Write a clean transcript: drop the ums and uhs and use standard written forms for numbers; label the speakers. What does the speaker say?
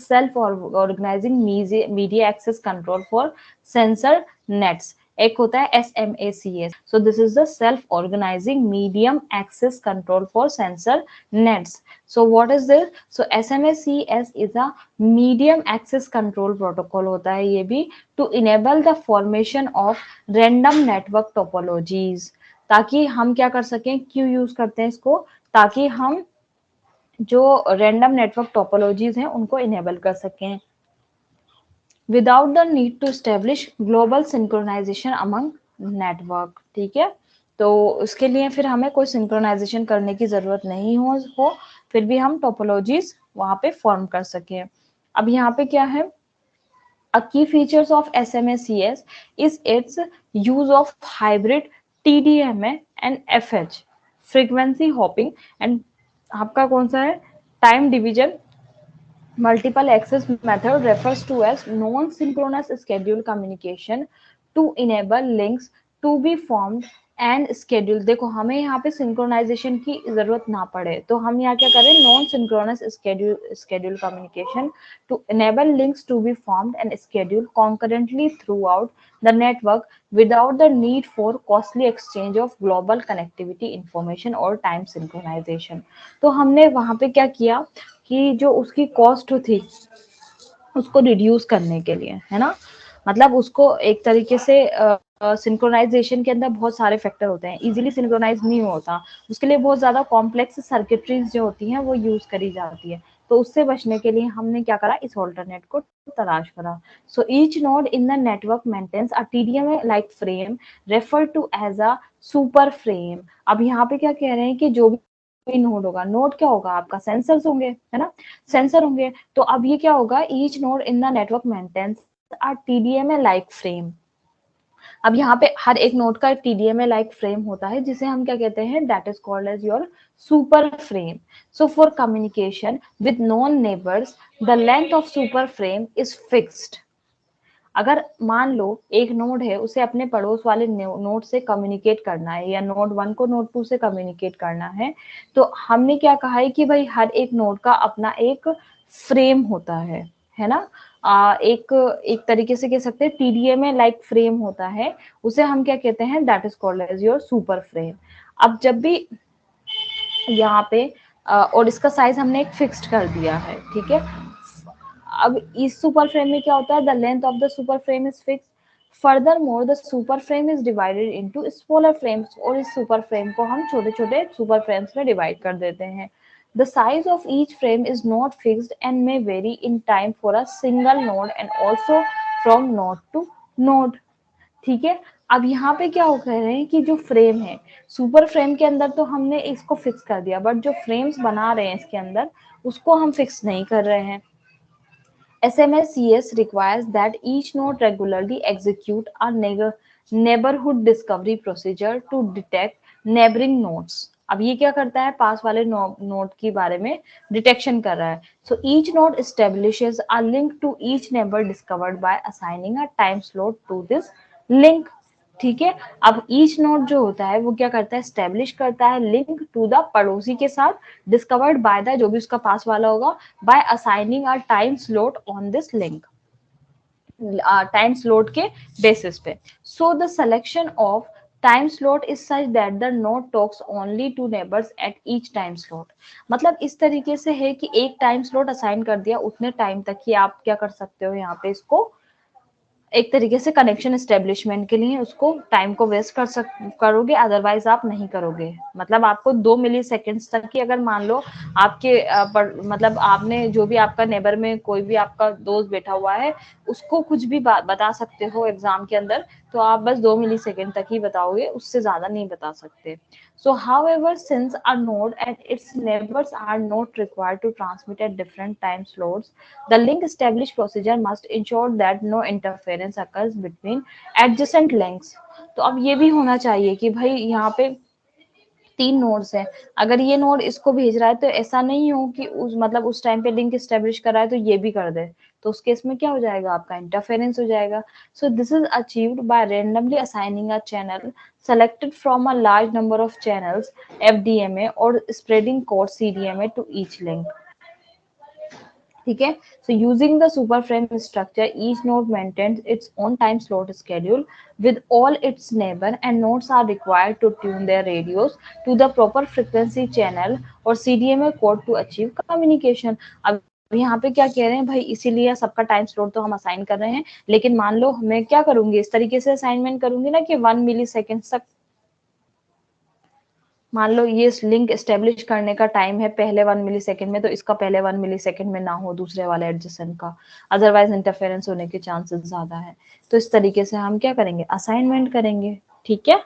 Speaker 1: Self organising media access control for sensor nets. एक होता है SMACS, so this is the self organising medium access control for sensor nets. So what is this? So SMACS is a medium access control protocol होता है ये भी, to enable the formation of random network topologies. ताकि हम क्या कर सकें, क्यों यूज करते हैं इसको, ताकि हम जो रैंडम नेटवर्क टोपोलॉजीज हैं उनको इनेबल कर सकें without the need to establish global synchronisation among network. ठीक है, तो उसके लिए फिर हमें कोई सिंक्रोनाइजेशन करने की जरूरत नहीं हो फिर भी हम टोपोलॉजीज वहां पे फॉर्म कर सकें। अब यहाँ पे क्या है, a key features of SMACS is its use of hybrid TDMA and FH frequency hopping and आपका कौन सा है, time division multiple access method refers to as non-synchronous schedule communication to enable links to be formed and schedule। देखो हमें यहाँ पे synchronisation की जरूरत ना पड़े तो हम यहाँ क्या करें, non synchronous schedule communication to enable links to be formed and scheduled concurrently throughout the network without the need for costly exchange of global connectivity information or time synchronization। तो हमने वहां पे क्या किया कि जो उसकी कॉस्ट थी उसको रिड्यूस करने के लिए, है ना, मतलब उसको एक तरीके से सिंक्रोनाइजेशन के अंदर बहुत सारे फैक्टर होते हैं, इजीली सिंक्रोनाइज नहीं होता, उसके लिए बहुत ज्यादा कॉम्प्लेक्स सर्किटरीज जो होती हैं वो यूज करी जाती है। तो उससे बचने के लिए हमने क्या करा, इस ऑल्टरनेट को तलाश करा। So each node in the network maintains a TDMA like frame refer to as a super frame. अब यहाँ पे क्या कह रहे हैं कि जो भी नोड होगा, नोड क्या होगा आपका, सेंसर्स होंगे, है ना, सेंसर होंगे। तो अब ये क्या होगा, each node in the network maintains a TDMA like frame. अब यहाँ पे हर एक नोड का एक टीडीएमए लाइक फ्रेम होता है जिसे हम क्या कहते हैं, that is called as your super frame. So for communication with non neighbours the length of super frame is fixed. अगर मान लो एक नोड है, उसे अपने पड़ोस वाले नोड से कम्युनिकेट करना है या नोड 1 को नोड 2 से कम्युनिकेट करना है, तो हमने क्या कहा है कि भाई हर एक नोड का अपना एक फ्रेम होता है ना, एक एक तरीके से कह सकते हैं टीडीएमए लाइक फ्रेम होता है, उसे हम क्या कहते हैं, that is called as your super frame. अब जब भी यहाँ पे और इसका साइज हमने एक फिक्स्ड कर दिया है, ठीक है। अब इस सुपर फ्रेम में क्या होता है, the length of the super frame is fix. Further more the super frame is divided into smaller frames, और इस सुपर फ्रेम को हम छोटे छोटे सुपर फ्रेम्स में डिवाइड कर देते हैं। The size of each frame is not fixed and may vary in time for a single node and also from node to node. ठीक है, अब यहाँ पे क्या हो कह रहे हैं कि जो फ्रेम है, सुपर फ्रेम के अंदर तो हमने इसको फिक्स कर दिया, बट जो फ्रेम्स बना रहे हैं इसके अंदर उसको हम फिक्स नहीं कर रहे हैं। SMACS requires that each node regularly execute a neighborhood discovery procedure to detect neighboring nodes। अब ये क्या करता है, पास वाले नोड के बारे में डिटेक्शन कर रहा है। सो each node establishes a link to each neighbor discovered by assigning a time slot to this link। ठीक है, अब ईच नोड जो होता है वो क्या करता है, स्टेब्लिश करता है लिंक टू द पड़ोसी के साथ, डिस्कवर्ड बाय द जो भी उसका पास वाला होगा, by assigning a time slot on this link, time slot के बेसिस पे। So the selection of time slot is such that the node talks only to neighbours at each time slot. मतलब इस तरीके से है कि एक टाइम स्लॉट असाइन कर दिया, उतने टाइम तक ही आप क्या कर सकते हो, यहाँ पे इसको एक तरीके से कनेक्शन एस्टेब्लिशमेंट के लिए उसको टाइम को वेस्ट करोगे, अदरवाइज आप नहीं करोगे। मतलब आपको 2 मिली सेकेंड्स तक ही, अगर मान लो आपके मतलब आपने जो भी आपका नेबर में कोई भी आपका दोस्त बैठा हुआ है उसको कुछ भी बता सकते हो एग्जाम के अंदर, तो आप बस 2 मिली सेकेंड तक ही बताओगे, उससे ज्यादा नहीं बता सकते। So, however, since a node and its neighbors are not required to transmit at different time slots, the link established procedure must ensure that no interference occurs between adjacent links। तो अब ये भी होना चाहिए कि भाई यहाँ पे 3 नोड्स हैं, अगर ये नोड इसको भेज रहा है तो ऐसा नहीं हो कि उस मतलब उस टाइम पे लिंक एस्टेब्लिश कर रहा है तो ये भी कर दे, तो उस केस में क्या हो जाएगा, आपका इंटरफेरेंस हो जाएगा। सो this is achieved by randomly assigning a channel selected from a large number of channels FDMA or spreading code CDMA to each link। ठीक है। So using the super frame structure each node maintains its own time slot schedule with all its neighbor and nodes are required to tune their radios to the proper frequency channel or CDMA code to achieve communication। अब यहाँ पे क्या कह रहे हैं भाई, इसीलिए सबका टाइम स्लॉट तो हम असाइन कर रहे हैं, लेकिन मान लो मैं क्या करूंगी, इस तरीके से असाइनमेंट करूंगी ना कि 1 मिली सेकेंड तक, मान लो ये लिंक एस्टेब्लिश करने का टाइम है पहले 1 मिली सेकेंड में, तो इसका पहले 1 मिली सेकेंड में ना हो दूसरे वाले एडजेसेंट का, अदरवाइज इंटरफेरेंस होने के चांसेस ज्यादा है। तो इस तरीके से हम क्या करेंगे, असाइनमेंट करेंगे। ठीक है।